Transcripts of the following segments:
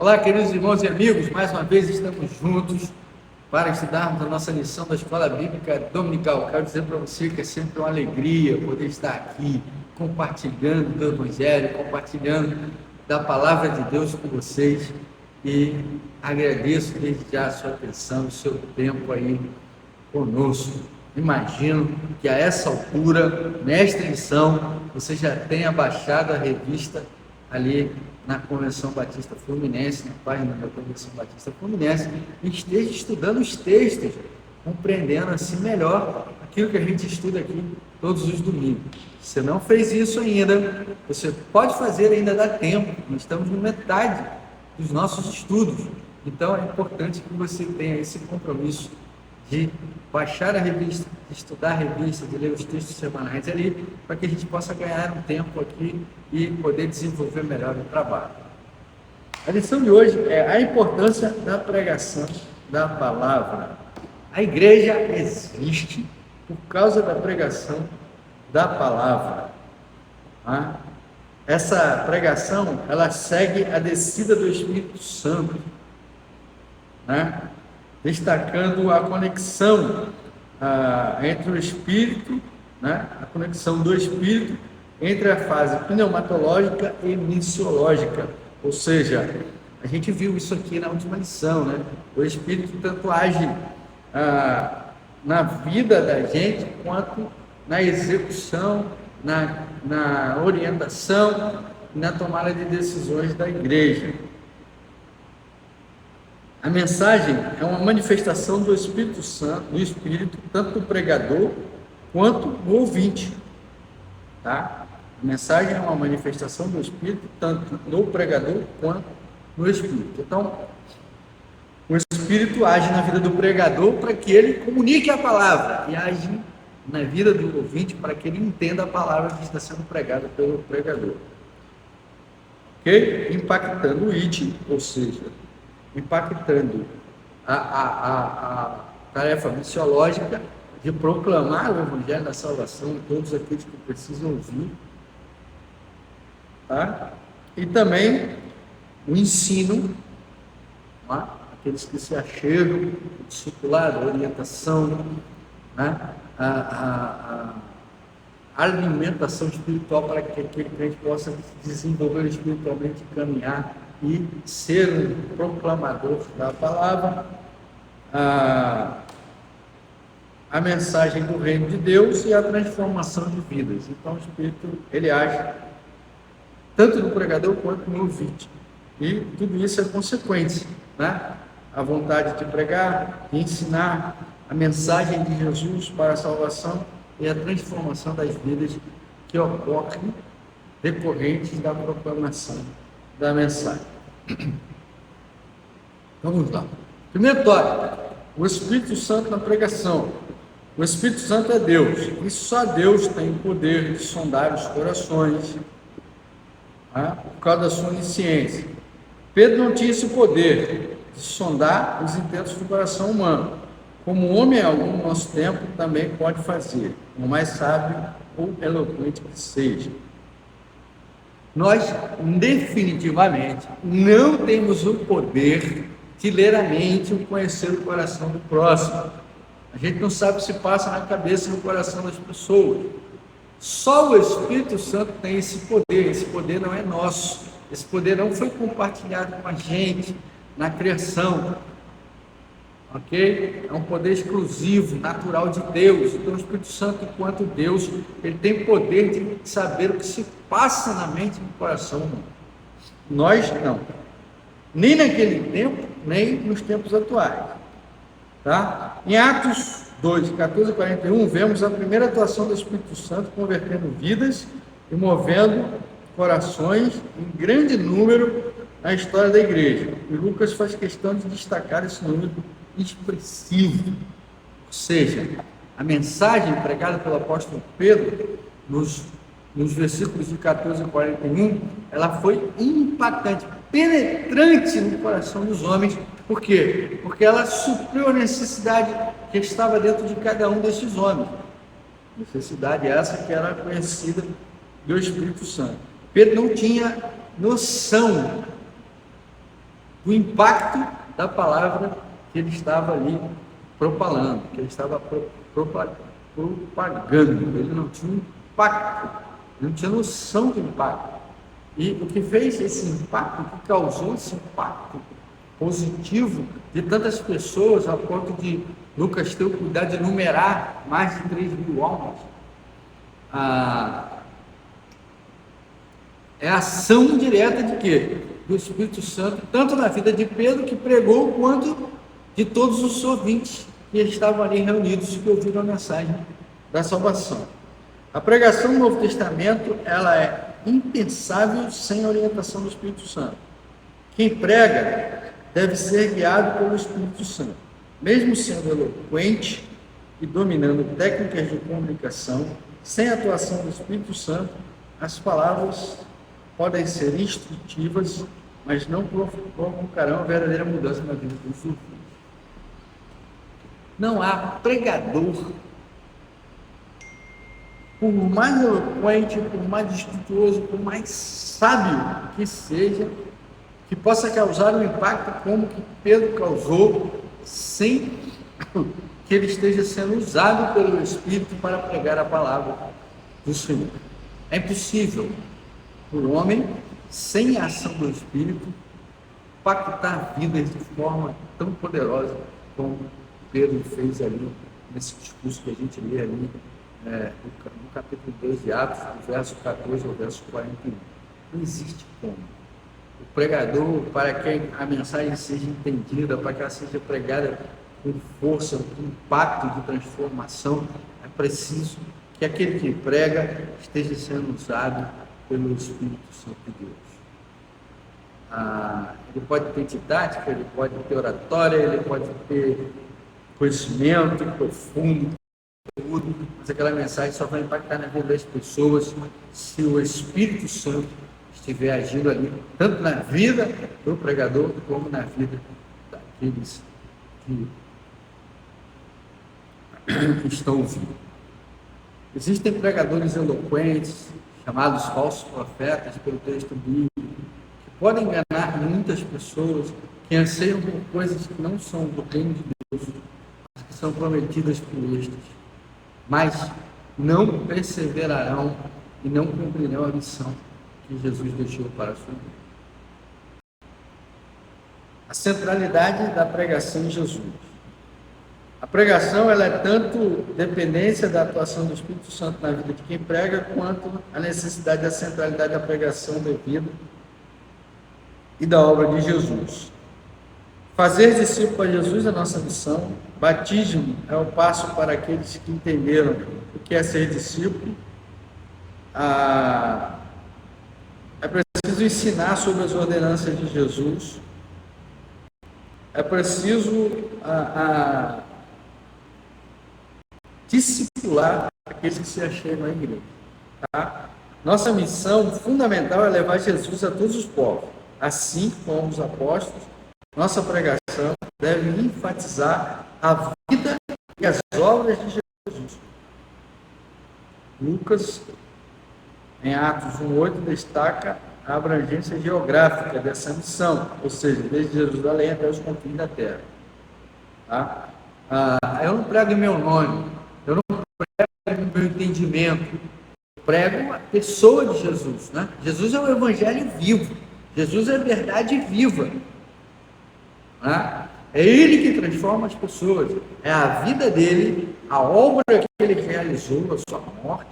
Olá, queridos irmãos e amigos, mais uma vez estamos juntos para estudarmos a nossa lição da Escola Bíblica Dominical. Quero dizer para você que é sempre uma alegria poder estar aqui compartilhando do Evangelho, compartilhando da Palavra de Deus com vocês e agradeço desde já a sua atenção, o seu tempo aí conosco. Imagino que a essa altura, nesta lição, você já tenha baixado a revista ali na Convenção Batista Fluminense, na página da Convenção Batista Fluminense, e esteja estudando os textos, compreendendo assim melhor aquilo que a gente estuda aqui todos os domingos. Se você não fez isso ainda, você pode fazer, ainda dá tempo, nós estamos na metade dos nossos estudos, então é importante que você tenha esse compromisso de baixar a revista, de estudar a revista, de ler os textos semanais ali, para que a gente possa ganhar um tempo aqui e poder desenvolver melhor o trabalho. A lição de hoje é a importância da pregação da palavra. A igreja existe por causa da pregação da palavra. Essa pregação, ela segue a descida do Espírito Santo, destacando a conexão entre o Espírito, a conexão do Espírito entre a fase pneumatológica e missiológica, ou seja, a gente viu isso aqui na última lição, o Espírito tanto age na vida da gente, quanto na execução, na orientação e na tomada de decisões da igreja. A mensagem é uma manifestação do Espírito Santo, do Espírito, tanto do pregador quanto do ouvinte. A mensagem é uma manifestação do Espírito, tanto do pregador quanto do Espírito. Então, o Espírito age na vida do pregador para que ele comunique a palavra e age na vida do ouvinte para que ele entenda a palavra que está sendo pregada pelo pregador. Ok? Impactando o it, ou seja, impactando a tarefa missiológica de proclamar o Evangelho da salvação a todos aqueles que precisam ouvir, e também o ensino, aqueles que se achegam, o discipulado, a orientação, a alimentação espiritual para que aquele crente possa desenvolver espiritualmente, caminhar e ser um proclamador da palavra, a mensagem do reino de Deus e a transformação de vidas. Então o Espírito, ele age tanto no pregador quanto no ouvinte, e tudo isso é consequência, a vontade de pregar, de ensinar a mensagem de Jesus para a salvação e a transformação das vidas que ocorrem decorrentes da proclamação da mensagem. Vamos lá. Primeiro tópico: o Espírito Santo na pregação. O Espírito Santo é Deus, e só Deus tem o poder de sondar os corações, por causa da sua onisciência. Pedro não tinha esse poder de sondar os intentos do coração humano, como homem algum no nosso tempo também pode fazer, por mais sábio ou eloquente que seja. Nós, definitivamente, não temos o poder de ler a mente ou conhecer o coração do próximo. A gente não sabe o que se passa na cabeça e no coração das pessoas. Só o Espírito Santo tem esse poder não é nosso. Esse poder não foi compartilhado com a gente na criação. Ok? É um poder exclusivo, natural de Deus. Então o Espírito Santo, enquanto Deus, ele tem poder de saber o que se passa na mente e no coração humano. Nós não. Nem naquele tempo, nem nos tempos atuais. Em Atos 2, 14 a 41, vemos a primeira atuação do Espírito Santo convertendo vidas e movendo corações em grande número na história da igreja. E Lucas faz questão de destacar esse número expressivo. Ou seja, a mensagem pregada pelo apóstolo Pedro nos versículos de 14 a 41, ela foi impactante, penetrante no coração dos homens. Por quê? Porque ela supriu a necessidade que estava dentro de cada um desses homens. Necessidade essa que era conhecida do Espírito Santo. Pedro não tinha noção do impacto da palavra que ele estava ali propalando, que ele estava propagando. Ele não tinha impacto, ele não tinha noção do impacto. E o que fez esse impacto, o que causou esse impacto positivo de tantas pessoas, a ponto de Lucas ter o cuidado de numerar mais de 3.000 almas, é a ação direta de quê? Do Espírito Santo, tanto na vida de Pedro, que pregou, quanto de todos os ouvintes que estavam ali reunidos, que ouviram a mensagem da salvação. A pregação do Novo Testamento, ela é impensável sem a orientação do Espírito Santo. Quem prega deve ser guiado pelo Espírito Santo. Mesmo sendo eloquente e dominando técnicas de comunicação, sem a atuação do Espírito Santo, as palavras podem ser instrutivas, mas não provocarão a verdadeira mudança na vida dos ouvintes. Não há pregador, por mais eloquente, por mais espirituoso, por mais sábio que seja, que possa causar um impacto como que Pedro causou, sem que ele esteja sendo usado pelo Espírito para pregar a palavra do Senhor. É impossível o homem, sem a ação do Espírito, impactar vidas de forma tão poderosa como Pedro fez ali, nesse discurso que a gente lê ali, no capítulo 2 de Atos, do verso 14 ao verso 41. Não existe como. O pregador, para que a mensagem seja entendida, para que ela seja pregada com força, com impacto de transformação, é preciso que aquele que prega esteja sendo usado pelo Espírito Santo de Deus. Ele pode ter didática, ele pode ter oratória, ele pode ter conhecimento profundo, mas aquela mensagem só vai impactar na vida das pessoas se o Espírito Santo estiver agindo ali, tanto na vida do pregador, como na vida daqueles que estão ouvindo. Existem pregadores eloquentes, chamados falsos profetas, pelo texto bíblico, que podem enganar muitas pessoas que anseiam por coisas que não são do reino de Deus, mas que são prometidas por estes, mas não perseverarão e não cumprirão a missão que Jesus deixou para a sua vida. A centralidade da pregação em Jesus. A pregação, ela é tanto dependência da atuação do Espírito Santo na vida de quem prega, quanto a necessidade da centralidade da pregação da vida e da obra de Jesus. Fazer discípulo a Jesus é a nossa missão. Batismo é o passo para aqueles que entenderam o que é ser discípulo. É preciso ensinar sobre as ordenanças de Jesus. É preciso discipular aqueles que se achegam à igreja. Tá? Nossa missão fundamental é levar Jesus a todos os povos. Assim como os apóstolos, nossa pregação deve enfatizar a vida e as obras de Jesus. Lucas, em Atos 1:8, destaca a abrangência geográfica dessa missão, ou seja, desde Jerusalém até os confins da terra. Tá? Eu não prego em meu nome, eu não prego no meu entendimento, eu prego a pessoa de Jesus. Né? Jesus é o evangelho vivo, Jesus é a verdade viva. Né? É Ele que transforma as pessoas, é a vida dele, a obra que ele realizou, a sua morte,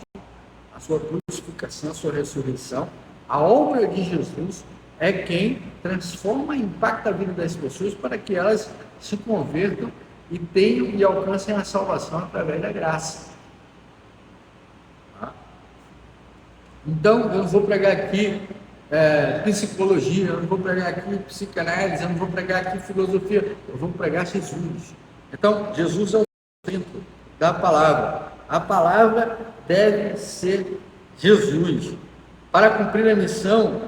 a sua crucificação, a sua ressurreição. A obra de Jesus é quem transforma e impacta a vida das pessoas para que elas se convertam e tenham e alcancem a salvação através da graça. Então, eu não vou pregar aqui psicologia, eu não vou pregar aqui psicanálise, eu não vou pregar aqui filosofia, eu vou pregar Jesus. Então, Jesus é o centro da palavra. A palavra deve ser Jesus. Para cumprir a missão,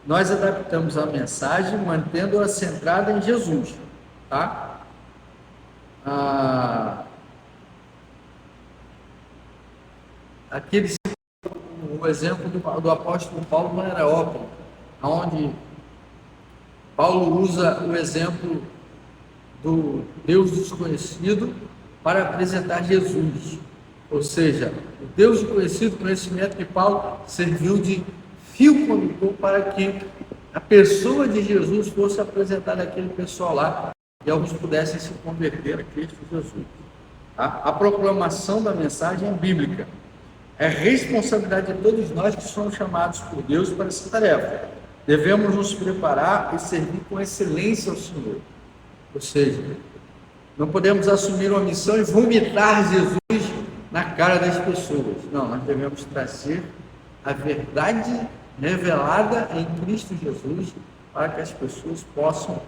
nós adaptamos a mensagem, mantendo-a centrada em Jesus. Tá? O exemplo do apóstolo Paulo no Areópago, onde Paulo usa o exemplo do Deus desconhecido para apresentar Jesus. Ou seja, o Deus desconhecido, conhecimento de Paulo, serviu de fio condutor para que a pessoa de Jesus fosse apresentada àquele pessoal lá e alguns pudessem se converter a Cristo Jesus. A proclamação da mensagem bíblica é responsabilidade de todos nós que somos chamados por Deus para essa tarefa. Devemos nos preparar e servir com excelência ao Senhor. Ou seja, não podemos assumir uma missão e vomitar Jesus na cara das pessoas. Não, nós devemos trazer a verdade revelada em Cristo Jesus para que as pessoas possam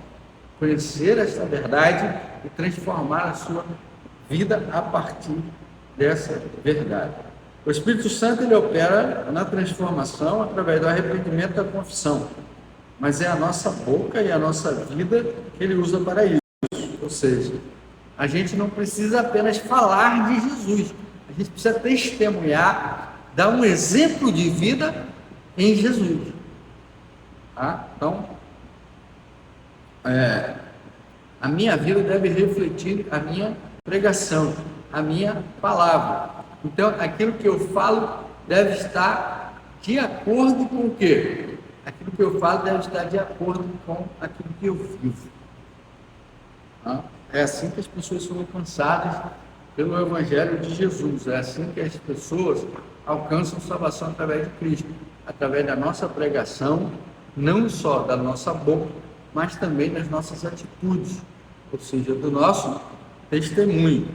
conhecer esta verdade e transformar a sua vida a partir dessa verdade. O Espírito Santo ele opera na transformação através do arrependimento e da confissão, mas é a nossa boca e a nossa vida que ele usa para isso. Ou seja, a gente não precisa apenas falar de Jesus, a gente precisa testemunhar, dar um exemplo de vida em Jesus. Tá? Então, a minha vida deve refletir a minha pregação, a minha palavra. Então, aquilo que eu falo deve estar de acordo com o quê? Aquilo que eu falo deve estar de acordo com aquilo que eu vivo. É assim que as pessoas são alcançadas pelo Evangelho de Jesus. É assim que as pessoas alcançam salvação através de Cristo, através da nossa pregação, não só da nossa boca, mas também das nossas atitudes, ou seja, do nosso testemunho.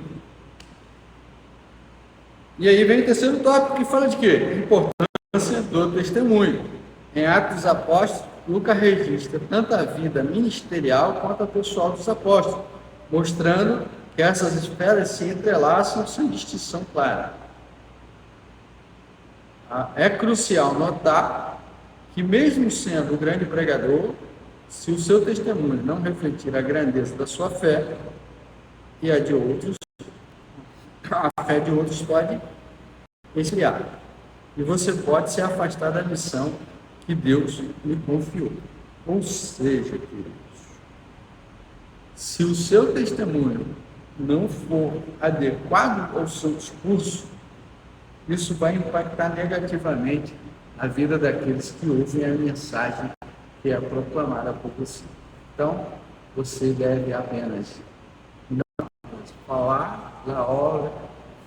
E aí vem o terceiro tópico, que fala de quê? Importância do testemunho. Em Atos dos Apóstolos, Lucas registra tanto a vida ministerial quanto a pessoal dos apóstolos, mostrando que essas esferas se entrelaçam sem distinção clara. É crucial notar que, mesmo sendo o grande pregador, se o seu testemunho não refletir a grandeza da sua fé e a de outros, a fé de outros pode esfriar. E você pode se afastar da missão que Deus lhe confiou. Ou seja, queridos, se o seu testemunho não for adequado ao seu discurso, isso vai impactar negativamente a vida daqueles que ouvem a mensagem que é proclamada por você. Então, você deve apenas não falar da obra,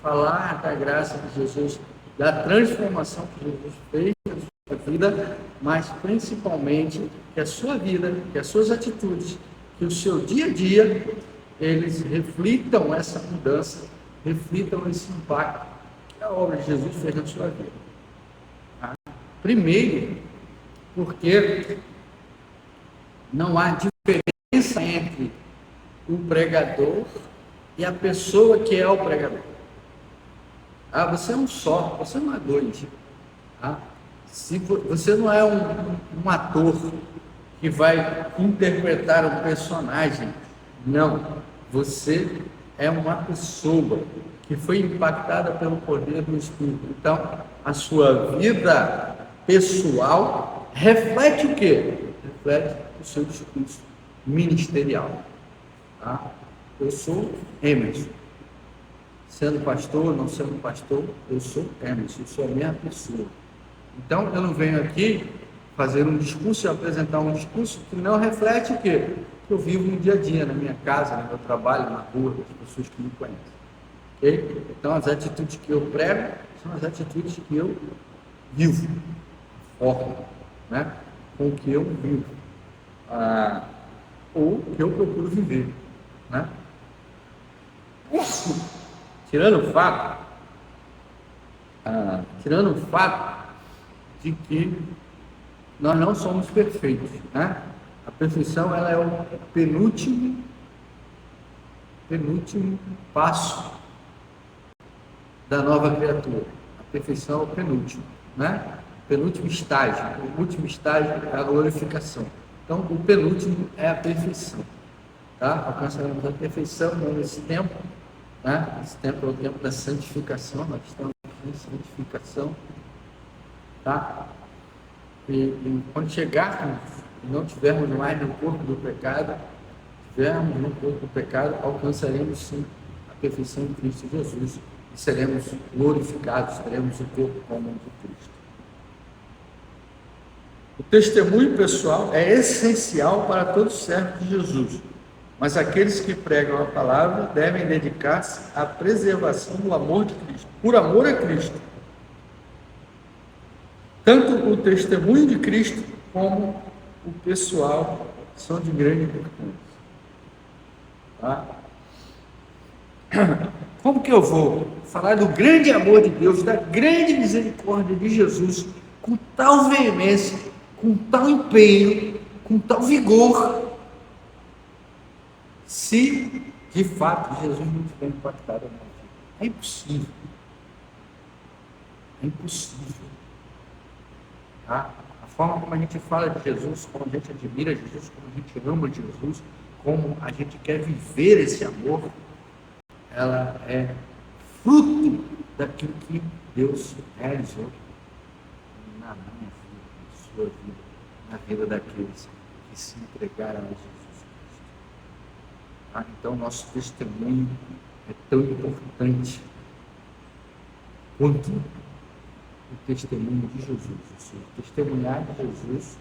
falar da graça de Jesus, da transformação que Jesus fez na sua vida, mas principalmente que a sua vida, que as suas atitudes, que o seu dia a dia, eles reflitam essa mudança, reflitam esse impacto que a obra de Jesus fez na sua vida. Primeiro, porque não há diferença entre o pregador e a pessoa que é o pregador. Você é um só, você não é dois. Se você não é um ator que vai interpretar um personagem, não. Você é uma pessoa que foi impactada pelo poder do Espírito. Então, a sua vida pessoal reflete o quê? Reflete o seu discurso ministerial. Eu sou Emerson. Sendo pastor, não sendo pastor, eu sou Emerson, eu sou a mesma pessoa. Então, eu não venho aqui fazer um discurso e apresentar um discurso que não reflete o quê? Que eu vivo no dia a dia, na minha casa, no meu trabalho, na rua, das pessoas que me conhecem. Okay? Então, as atitudes que eu prego são as atitudes que eu vivo, a forma, né? Com o que eu vivo, ou que eu procuro viver, né? Tirando o fato de que nós não somos perfeitos, né? A perfeição ela é o penúltimo passo da nova criatura. A perfeição é o penúltimo, né? Penúltimo estágio. O último estágio é a glorificação. Então, o penúltimo é a perfeição, tá? Alcançaremos a perfeição nesse tempo, né? Esse tempo é o tempo da santificação. Nós estamos em santificação, tá? E quando chegarmos e não tivermos mais no corpo do pecado, alcançaremos sim a perfeição de Cristo Jesus e seremos glorificados, teremos o corpo como de Cristo. O testemunho pessoal é essencial para todos os servos de Jesus, mas aqueles que pregam a palavra devem dedicar-se à preservação do amor de Cristo, por amor a Cristo. Tanto o testemunho de Cristo como o pessoal são de grande importância. Tá? Como que eu vou falar do grande amor de Deus, da grande misericórdia de Jesus, com tal veemência, com tal empenho, com tal vigor, se de fato Jesus não tiver impactado a minha vida? É impossível. É impossível. Tá? A forma como a gente fala de Jesus, como a gente admira Jesus, como a gente ama Jesus, como a gente quer viver esse amor, ela é fruto daquilo que Deus realizou na minha vida, na sua vida, na vida daqueles que se entregaram a Jesus Cristo. Tá? Então, nosso testemunho é tão importante quanto o testemunho de Jesus. Ou seja, testemunhar de Jesus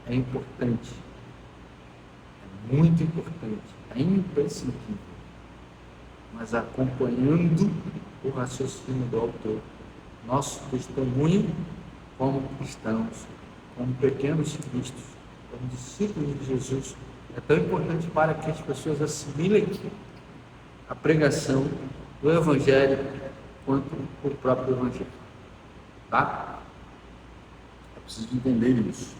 é importante, é muito importante, é imprescindível. Mas acompanhando o raciocínio do autor, nosso testemunho como cristãos, como pequenos cristos, como discípulos de Jesus, é tão importante para que as pessoas assimilem a pregação do Evangelho quanto o próprio Evangelho. Tá? É preciso entender isso.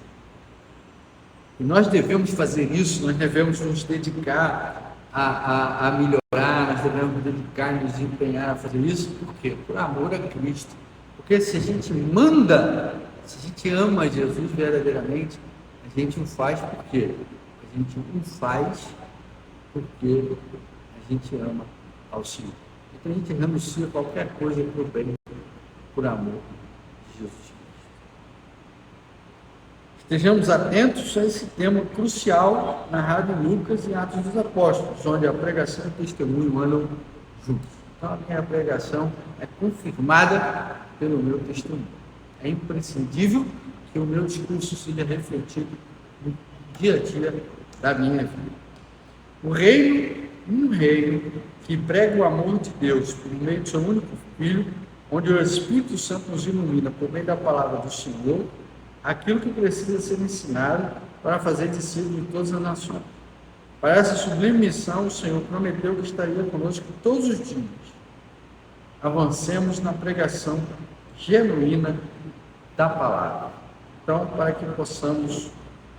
E nós devemos fazer isso, nós devemos nos dedicar a melhorar, nós devemos nos dedicar, nos empenhar a fazer isso, por quê? Por amor a Cristo. Porque se a gente se a gente ama Jesus verdadeiramente, a gente o faz por quê? A gente o faz porque a gente ama ao Senhor. Então a gente renuncia qualquer coisa por bem, por amor de Jesus Cristo. Estejamos atentos a esse tema crucial narrado em Lucas e Atos dos Apóstolos, onde a pregação e o testemunho andam juntos. Então, a minha pregação é confirmada pelo meu testemunho. É imprescindível que o meu discurso seja refletido no dia a dia da minha vida. Um reino que prega o amor de Deus por meio do seu único Filho, onde o Espírito Santo nos ilumina por meio da palavra do Senhor, aquilo que precisa ser ensinado para fazer discípulos de todas as nações. Para essa sublime missão, o Senhor prometeu que estaria conosco todos os dias. Avancemos na pregação genuína da palavra. Então, para que possamos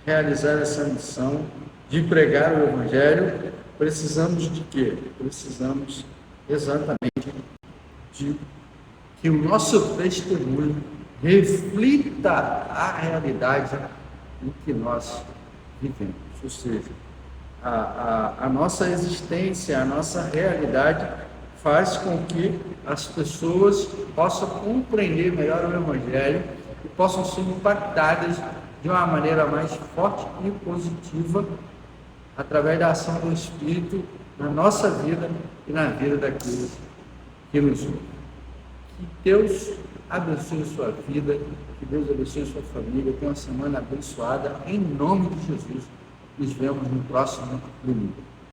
realizar essa missão de pregar o Evangelho, precisamos de quê? Precisamos exatamente de que o nosso testemunho reflita a realidade em que nós vivemos. Ou seja, a nossa existência, a nossa realidade faz com que as pessoas possam compreender melhor o Evangelho e possam ser impactadas de uma maneira mais forte e positiva através da ação do Espírito na nossa vida e na vida daqueles que nos ouvem. Que Deus abençoe a sua vida, que Deus abençoe a sua família, tenha uma semana abençoada, em nome de Jesus. Nos vemos no próximo domingo.